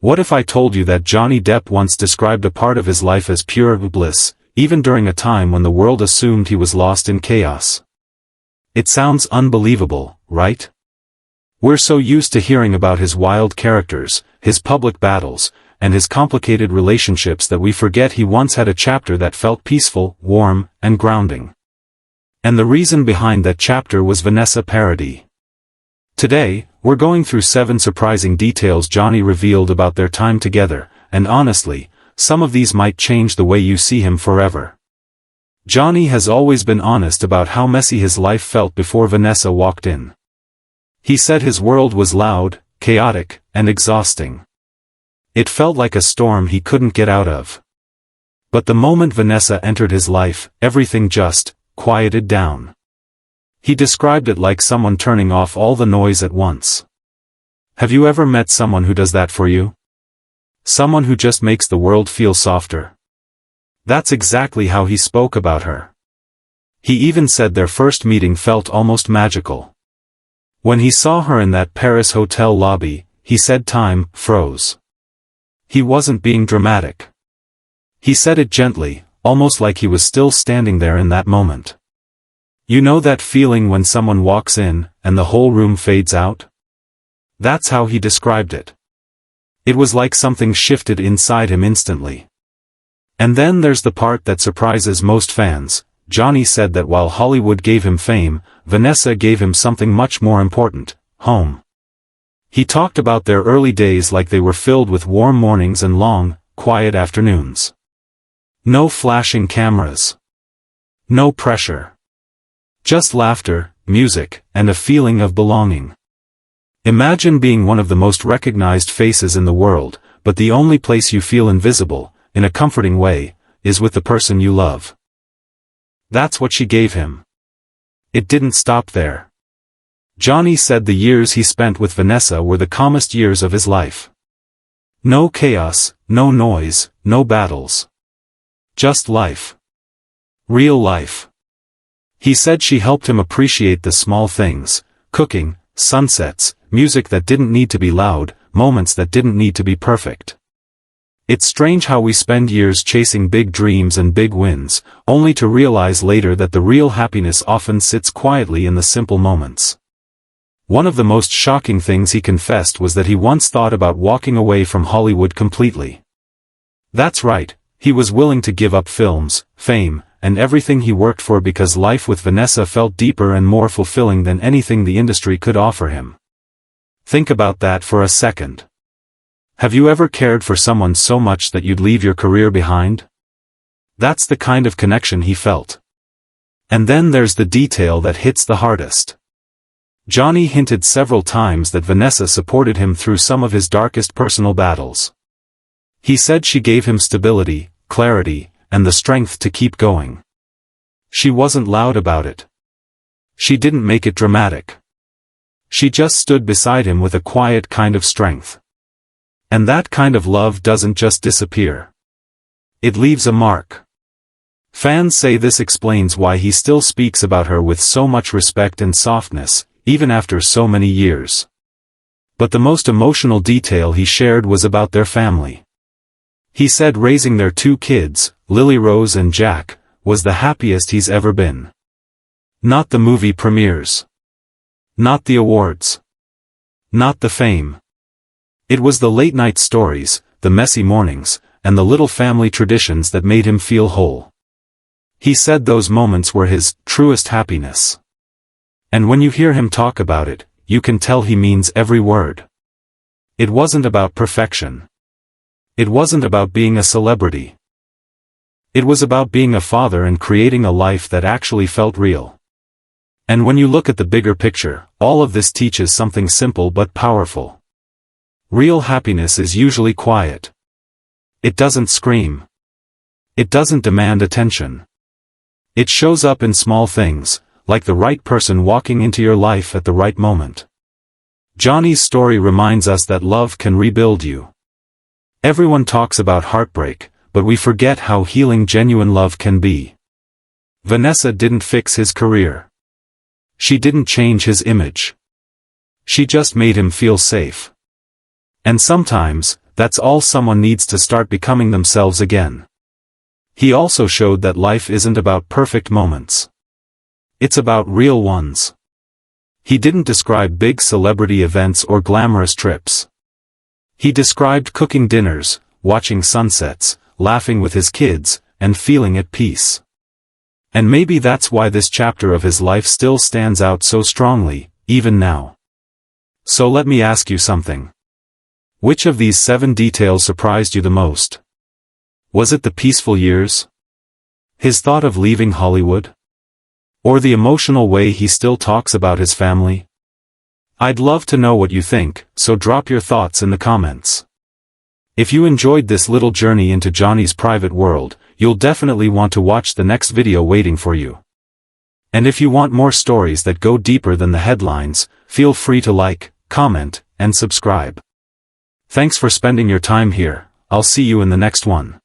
What if I told you that Johnny Depp once described a part of his life as pure bliss, even during a time when the world assumed he was lost in chaos? It sounds unbelievable, right? We're so used to hearing about his wild characters, his public battles, and his complicated relationships that we forget he once had a chapter that felt peaceful, warm, and grounding. And the reason behind that chapter was Vanessa Paradis. Today, we're going through 7 surprising details Johnny revealed about their time together, and honestly, some of these might change the way you see him forever. Johnny has always been honest about how messy his life felt before Vanessa walked in. He said his world was loud, chaotic, and exhausting. It felt like a storm he couldn't get out of. But the moment Vanessa entered his life, everything just quieted down. He described it like someone turning off all the noise at once. Have you ever met someone who does that for you? Someone who just makes the world feel softer? That's exactly how he spoke about her. He even said their first meeting felt almost magical. When he saw her in that Paris hotel lobby, he said time froze. He wasn't being dramatic. He said it gently, almost like he was still standing there in that moment. You know that feeling when someone walks in, and the whole room fades out? That's how he described it. It was like something shifted inside him instantly. And then there's the part that surprises most fans. Johnny said that while Hollywood gave him fame, Vanessa gave him something much more important, home. He talked about their early days like they were filled with warm mornings and long, quiet afternoons. No flashing cameras. No pressure. Just laughter, music, and a feeling of belonging. Imagine being one of the most recognized faces in the world, but the only place you feel invisible, in a comforting way, is with the person you love. That's what she gave him. It didn't stop there. Johnny said the years he spent with Vanessa were the calmest years of his life. No chaos, no noise, no battles. Just life. Real life. He said she helped him appreciate the small things, cooking, sunsets, music that didn't need to be loud, moments that didn't need to be perfect. It's strange how we spend years chasing big dreams and big wins, only to realize later that the real happiness often sits quietly in the simple moments. One of the most shocking things he confessed was that he once thought about walking away from Hollywood completely. That's right, he was willing to give up films, fame, and everything he worked for because life with Vanessa felt deeper and more fulfilling than anything the industry could offer him. Think about that for a second. Have you ever cared for someone so much that you'd leave your career behind? That's the kind of connection he felt. And then there's the detail that hits the hardest. Johnny hinted several times that Vanessa supported him through some of his darkest personal battles. He said she gave him stability, clarity, and the strength to keep going. She wasn't loud about it. She didn't make it dramatic. She just stood beside him with a quiet kind of strength. And that kind of love doesn't just disappear. It leaves a mark. Fans say this explains why he still speaks about her with so much respect and softness, even after so many years. But the most emotional detail he shared was about their family. He said raising their 2 kids, Lily Rose and Jack, was the happiest he's ever been. Not the movie premieres. Not the awards. Not the fame. It was the late-night stories, the messy mornings, and the little family traditions that made him feel whole. He said those moments were his truest happiness. And when you hear him talk about it, you can tell he means every word. It wasn't about perfection. It wasn't about being a celebrity. It was about being a father and creating a life that actually felt real. And when you look at the bigger picture, all of this teaches something simple but powerful. Real happiness is usually quiet. It doesn't scream. It doesn't demand attention. It shows up in small things, like the right person walking into your life at the right moment. Johnny's story reminds us that love can rebuild you. Everyone talks about heartbreak, but we forget how healing genuine love can be. Vanessa didn't fix his career. She didn't change his image. She just made him feel safe. And sometimes, that's all someone needs to start becoming themselves again. He also showed that life isn't about perfect moments. It's about real ones. He didn't describe big celebrity events or glamorous trips. He described cooking dinners, watching sunsets, laughing with his kids, and feeling at peace. And maybe that's why this chapter of his life still stands out so strongly, even now. So let me ask you something. Which of these 7 details surprised you the most? Was it the peaceful years? His thought of leaving Hollywood? Or the emotional way he still talks about his family? I'd love to know what you think, so drop your thoughts in the comments. If you enjoyed this little journey into Johnny's private world, you'll definitely want to watch the next video waiting for you. And if you want more stories that go deeper than the headlines, feel free to like, comment, and subscribe. Thanks for spending your time here. I'll see you in the next one.